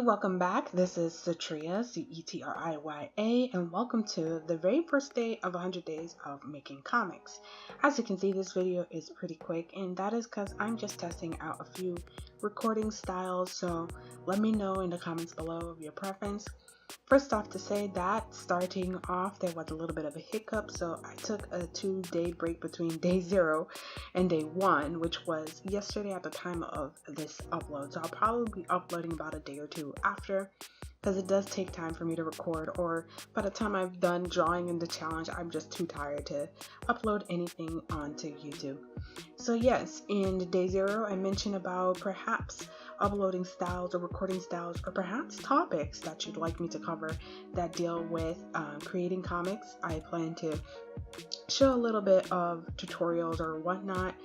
welcome back. This is Cetriya, Cetriya, and welcome to the very first day of 100 days of making comics. As you can see, this video is pretty quick, and that is because I'm just testing out a few recording styles, so let me know in the comments below of your preference. First off, to say that starting off there was a little bit of a hiccup, so I took a 2-day break between day 0 and day 1, which was yesterday at the time of this upload. So I'll probably be uploading about a day or two after, because it does take time for me to record, or by the time I've done drawing in the challenge, I'm just too tired to upload anything onto YouTube. So yes, in day 0 I mentioned about perhaps uploading styles or recording styles, or perhaps topics that you'd like me to cover that deal with creating comics. I plan to show a little bit of tutorials or whatnot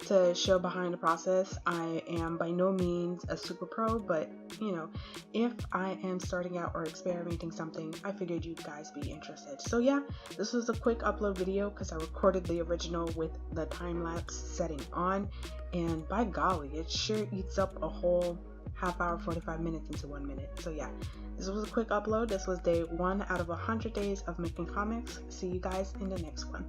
to show behind the process. I am by no means a super pro, but you know, if I am starting out or experimenting something, I figured you guys be interested. So yeah, this was a quick upload video because I recorded the original with the time-lapse setting on, and by golly, it sure eats up a whole half hour, 45 minutes into 1 minute. So yeah, this was a quick upload. This was day 1 out of 100 days of making comics. See you guys in the next one.